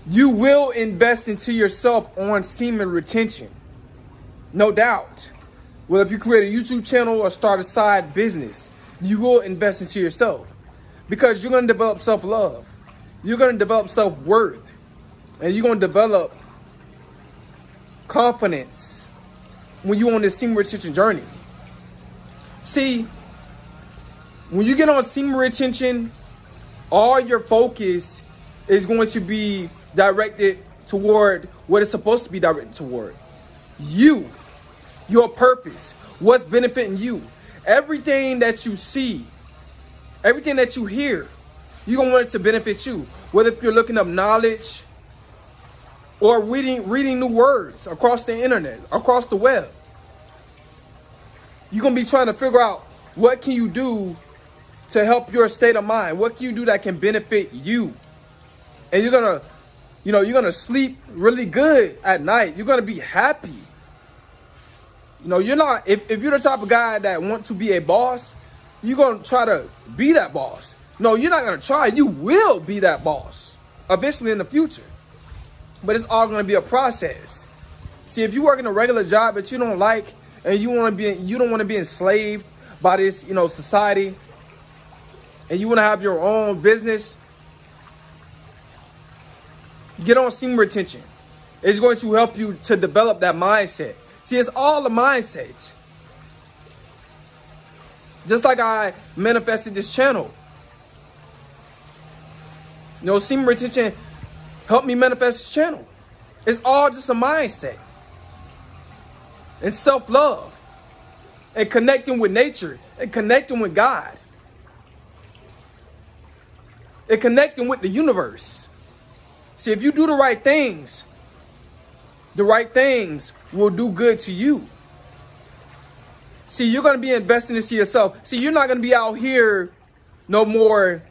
You will invest into yourself on semen retention. No doubt. Well, if you create a YouTube channel or start a side business, you will invest into yourself because you're going to develop self-love. You're going to develop self-worth, and you're going to develop confidence when you're on this semen retention journey. See, when you get on semen retention, all your focus is going to be directed toward what it's supposed to be directed toward. You, your purpose, what's benefiting you. Everything that you see, everything that you hear, you're going to want it to benefit you. Whether if you're looking up knowledge or reading new words across the internet, across the web. You're going to be trying to figure out what can you do to help your state of mind. What can you do that can benefit you? And you're going to, you're going to sleep really good at night. You're going to be happy. You're not, if you're the type of guy that want to be a boss, you're going to try to be that boss. No, you're not going to try. You will be that boss eventually in the future. But it's all going to be a process. See, if you work in a regular job that you don't like and you don't want to be enslaved by this, society, and you want to have your own business, get on semen retention. It's going to help you to develop that mindset. See, it's all a mindset. Just like I manifested this channel. Semen retention helped me manifest this channel. It's all just a mindset. And self-love. And connecting with nature. And connecting with God. And connecting with the universe. See, if you do the right things will do good to you. See, you're going to be investing into yourself. See, you're not going to be out here no more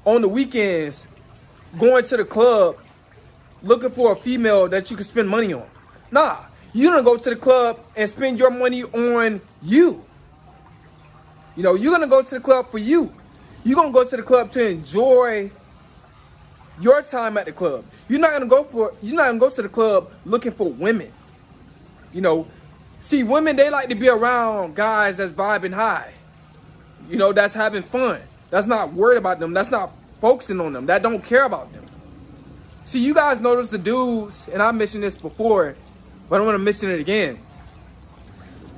on the weekends going to the club looking for a female that you can spend money on. Nah, you're going to go to the club and spend your money on you. You're going to go to the club for you. You're going to go to the club to enjoy your time at the club. You're not going to go to the club looking for women. See, women, they like to be around guys that's vibing high. That's having fun. That's not worried about them. That's not focusing on them. That don't care about them. See, you guys notice the dudes, and I mentioned this before, but I want to mention it again.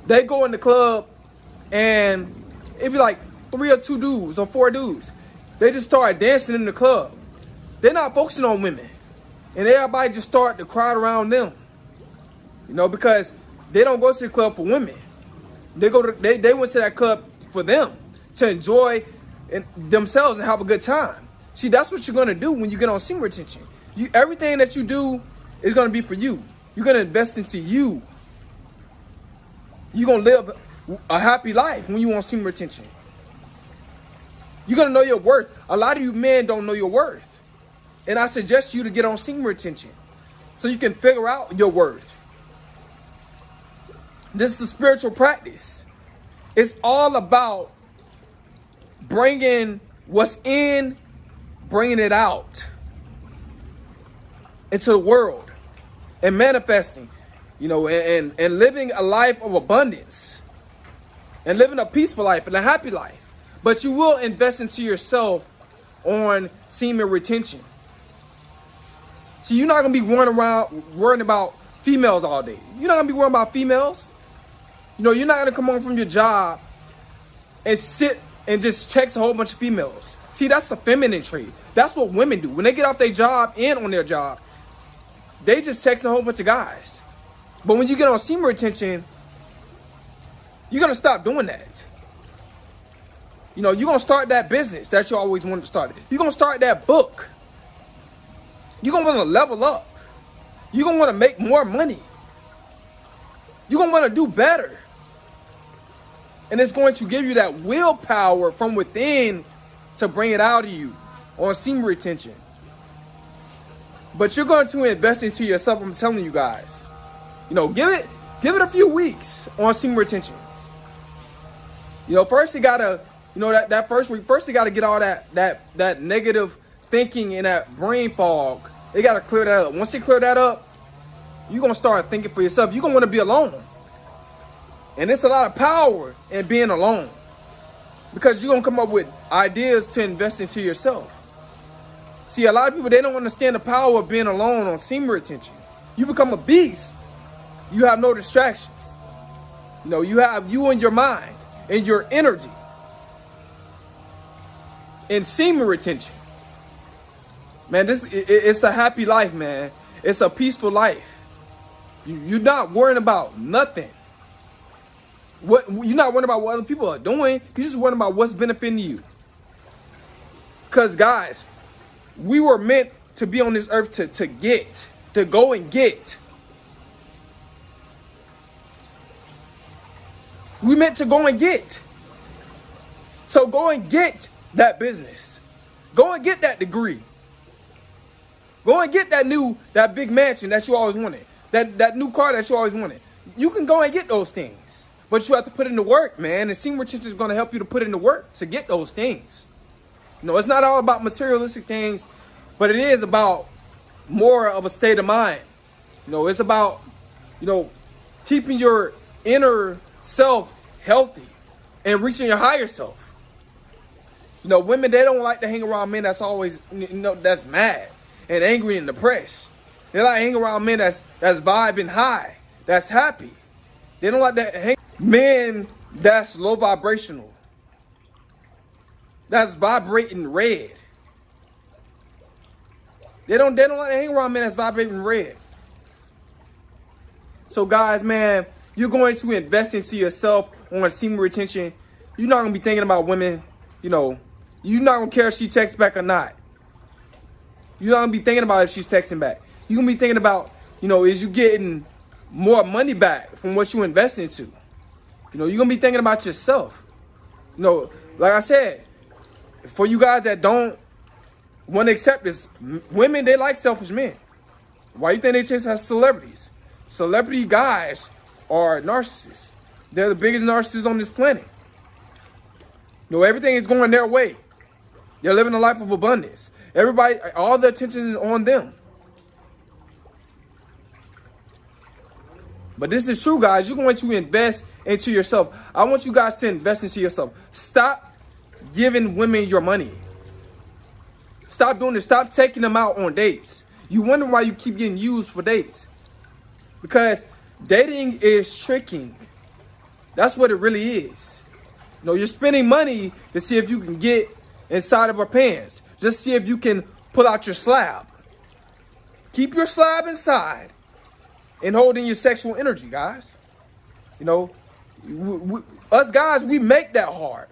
They go in the club, and it'd be like 3 or 2 dudes or 4 dudes. They just start dancing in the club. They're not focusing on women. And everybody just start to crowd around them. Because they don't go to the club for women. They went to that club for them, to enjoy themselves and have a good time. See, that's what you're going to do when you get on semen retention. Everything that you do is going to be for you. You're going to invest into you. You're going to live a happy life when you on semen retention. You're going to know your worth. A lot of you men don't know your worth. And I suggest you to get on semen retention so you can figure out your worth. This is a spiritual practice. It's all about bringing what's in, bringing it out into the world and manifesting, and living a life of abundance and living a peaceful life and a happy life. But you will invest into yourself on semen retention. See, you're not going to be worrying about females all day. You're not going to be worrying about females. You're not going to come home from your job and sit and just text a whole bunch of females. See, that's the feminine trait. That's what women do. When they get off their job and on their job, they just text a whole bunch of guys. But when you get on semen retention, you're going to stop doing that. You're going to start that business that you always wanted to start. You're going to start that book. You're going to want to level up. You're going to want to make more money. You're going to want to do better. And it's going to give you that willpower from within to bring it out of you on semen retention. But you're going to invest into yourself, I'm telling you guys. Give it a few weeks on semen retention. First you gotta, that first week, first you gotta get all that negative thinking in that brain fog. They got to clear that up. Once they clear that up, you're going to start thinking for yourself. You're going to want to be alone. And it's a lot of power in being alone, because you're going to come up with ideas to invest into yourself. See, a lot of people, they don't understand the power of being alone on semen retention. You become a beast. You have no distractions. You know, you have you and your mind and your energy. And semen retention, man, it's a happy life, man. It's a peaceful life. You're not worrying about nothing. You're not worrying about what other people are doing. You're just worrying about what's benefiting you. Because, guys, we were meant to be on this earth to go and get. We meant to go and get. So go and get that business. Go and get that degree. Go and get that big mansion that you always wanted. That new car that you always wanted. You can go and get those things. But you have to put in the work, man. And semen retention is going to help you to put in the work to get those things. You know, it's not all about materialistic things, but it is about more of a state of mind. You know, it's about, you know, keeping your inner self healthy and reaching your higher self. You know, women, they don't like to hang around men that's always, you know, that's mad and angry and depressed. They like hang around men that's vibing high, that's happy. They don't like that hang men that's low vibrational, that's vibrating red. They don't like to hang around men that's vibrating red. So, guys, man, you're going to invest into yourself on semen retention. You're not gonna be thinking about women, you know. You're not going to care if she texts back or not. You're not going to be thinking about if she's texting back. You're going to be thinking about, you know, is you getting more money back from what you invest into? You know, you're going to be thinking about yourself. You know, like I said, for you guys that don't want to accept this, women, they like selfish men. Why you think they chase after celebrities? Celebrity guys are narcissists. They're the biggest narcissists on this planet. You know, everything is going their way. They're living a life of abundance. Everybody, all the attention is on them. But this is true, guys. You're going to invest into yourself. I want you guys to invest into yourself. Stop giving women your money. Stop doing this. Stop taking them out on dates. You wonder why you keep getting used for dates. Because dating is tricking. That's what it really is. You know, you're spending money to see if you can get inside of her pants. Just see if you can pull out your slab. Keep your slab inside and hold in your sexual energy, guys. You know, us guys, we make that hard.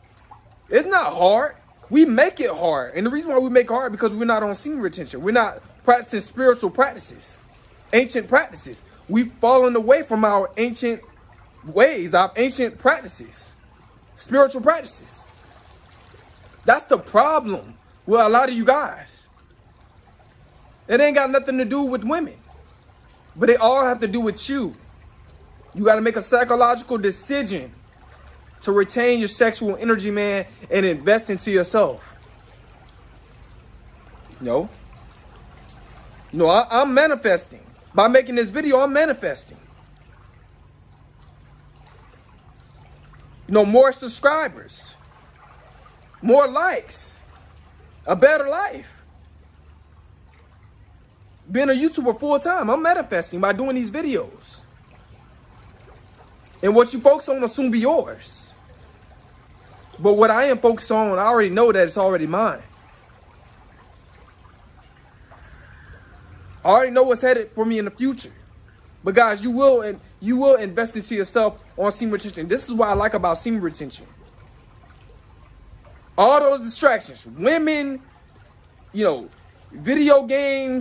It's not hard. We make it hard. And the reason why we make it hard because we're not on semen retention. We're not practicing spiritual practices, ancient practices. We've fallen away from our ancient ways, our ancient practices, spiritual practices. That's the problem with a lot of you guys. It ain't got nothing to do with women, but they all have to do with you. You got to make a psychological decision to retain your sexual energy, man, and invest into yourself. You know, I'm manifesting. By making this video, I'm manifesting. You know, more subscribers, more likes, a better life. Being a YouTuber full time, I'm manifesting by doing these videos. And what you focus on will soon be yours. But what I am focused on, I already know that it's already mine. I already know what's headed for me in the future. But guys, you will invest into yourself on semen retention. This is what I like about semen retention. All those distractions, women, you know, video games,